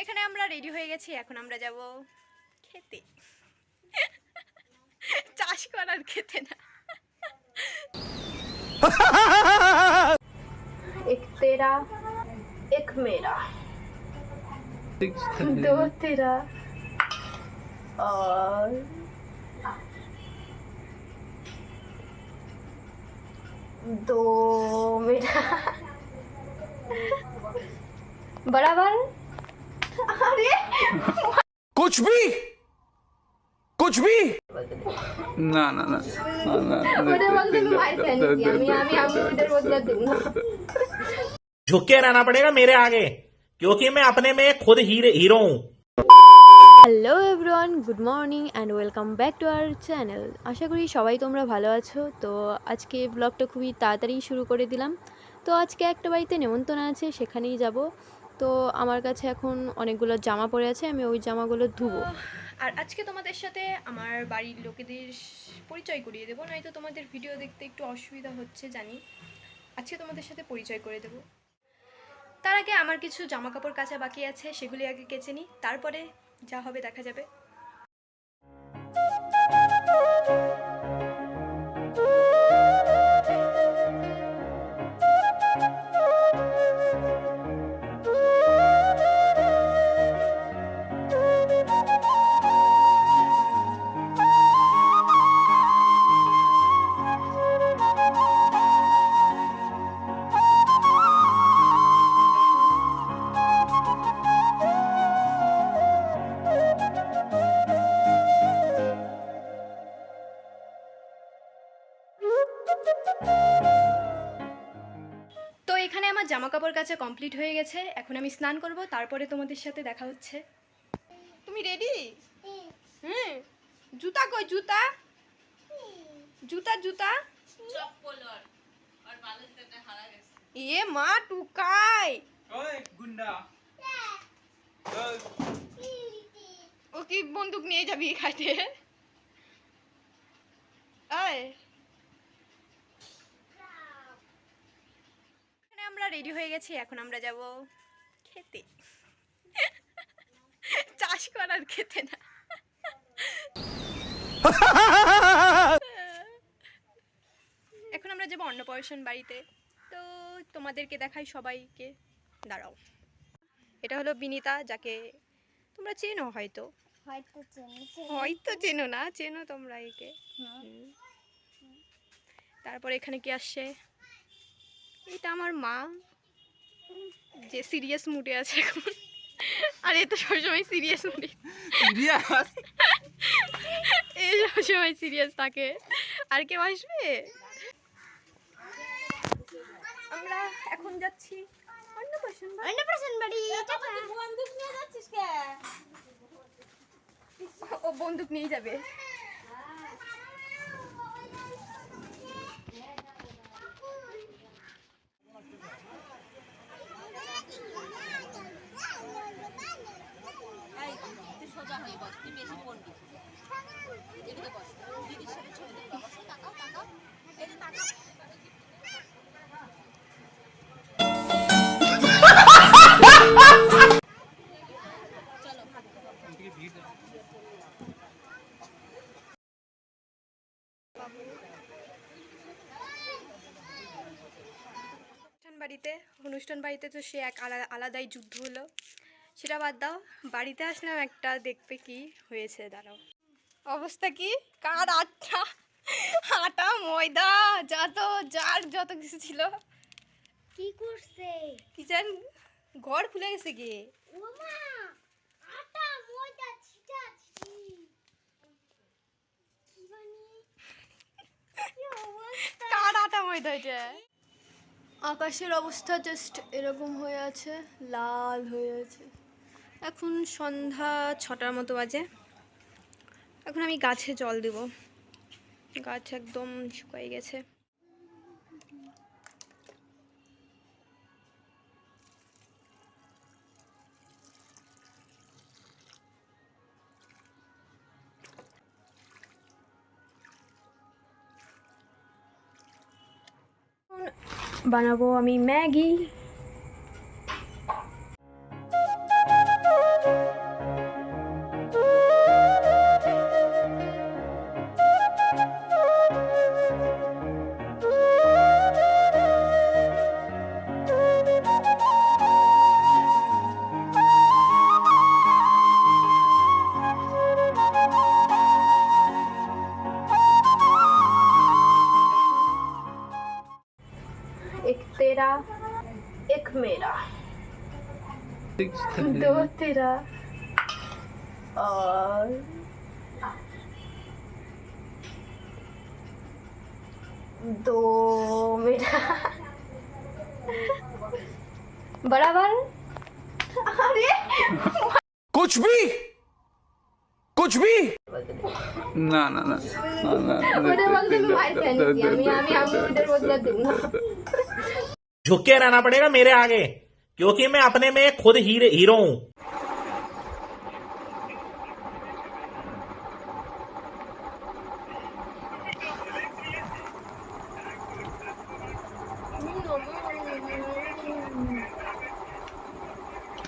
এখানে আমরা রেডি হয়ে গেছি, এখন আমরা যাব খেতে। চাষ করার খেতে না। एक तेरा एक मेरा दो तेरा और दो मेरा बराबर। अरे कुछ भी না না না ওদের বলতে আমি ভাই ফেলছি, আমি ওদের বদলা দেব না। झुक के रहना पड़ेगा मेरे आगे क्योंकि मैं अपने में खुद हीरो हूँ। Hello everyone, good morning and welcome back to our channel. আশা করি সবাই তোমরা ভালো আছো। তো আজকে ব্লগটা খুবই তাড়াতাড়ি শুরু করে দিলাম। তো আজকে একটা বাড়িতে নেমন্তন্ন আছে, সেখানেই যাব। তো আমার কাছে এখন অনেকগুলো জামা পরে আছে, আমি ওই জামাগুলো ধুবো। আর আজকে তোমাদের সাথে আমার বাড়ির লোকেদের পরিচয় করিয়ে দেবো, নয়তো তোমাদের ভিডিও দেখতে একটু অসুবিধা হচ্ছে জানি। আজকে তোমাদের সাথে পরিচয় করে দেবো। তার আগে আমার কিছু জামা কাপড় কাচা বাকি আছে, সেগুলি আগে কেচে নিই, তারপরে যা হবে দেখা যাবে। তো এখানে আমার জামা কাপড় কাচা কমপ্লিট হয়ে গেছে, এখন আমি স্নান করব, তারপরে তোমাদের সাথে দেখা হচ্ছে। তুমি রেডি? হুম। জুতা কই? জুতা জুতা জুতা ইয়ে মা টুকাই গুন্ডা ও কি বন্দুক নিয়ে যাবি খাইতে? আয় আমরা রেডি হয়ে গেছি, এখন আমরা যাব খেতে। চাষ করার খেতে না। এখন আমরা যাবো অন্নপ্রাশন বাড়িতে। তো তোমাদেরকে দেখাই সবাইকে, দাঁড়াও। এটা হলো বিনিতা, যাকে তোমরা চেনো হয়তো, হয়তো চেনো না, চেনো তোমরা একে। তারপর এখানে কি আসছে, এটা আমার মা, যে সিরিয়াস মুডে আছে এখন। আর এ তো সবসময় সিরিয়াস মুডে, এই সবসময় সিরিয়াস থাকে। আর কেউ আসবে? আমরা এখন যাচ্ছি অন্নপ্রাশন বাড়ি। ও বন্দুক নিয়ে যাবে। অনুষ্ঠান বাড়িতে তো সে এক আলাদাই যুদ্ধ হলো, সেটা বাদ দাও। বাড়িতে আসলাম একটা, দেখবে কি হয়েছে, দাঁড়াও। অবস্থা কি, কার আটা আটা ময়দা যার যত কিছু ছিল, কি করছে? কি জান ঘর খুলে গেছে কি? ওমা আটা ময়দা ছিটাছি কি বানি কি অবস্থা? কার আটা ময়দা এটা? আকাশের অবস্থা জাস্ট এরকম হয়ে আছে, লাল হয়ে আছে। এখন সন্ধ্যা 6টার মতো বাজে। এখন আমি গাছে জল দেব, গাছ একদম শুকিয়ে গেছে। বানাবো আমি ম্যাগি। दो तेरा और दो मेरा बराबर। अरे कुछ भी না না না না না ওটা বলতে আমি মার খাই নাকি? আমি ওদের বদলা দেব না। झुक के रहना पड़ेगा मेरे आगे क्योंकि मैं अपने में खुद हीरो हूँ।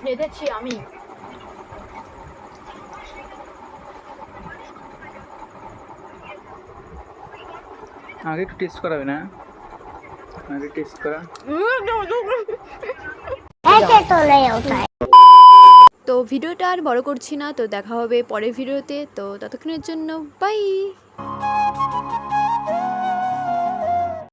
রেঁধেছি আমি। আগে একটু টেস্ট করাবে না আগে টেস্ট করা ऐसे तो नहीं होता है। তো ভিডিওটা আর বড় করছি না, তো দেখা হবে পরের ভিডিওতে। তো ততক্ষণের জন্য বাই।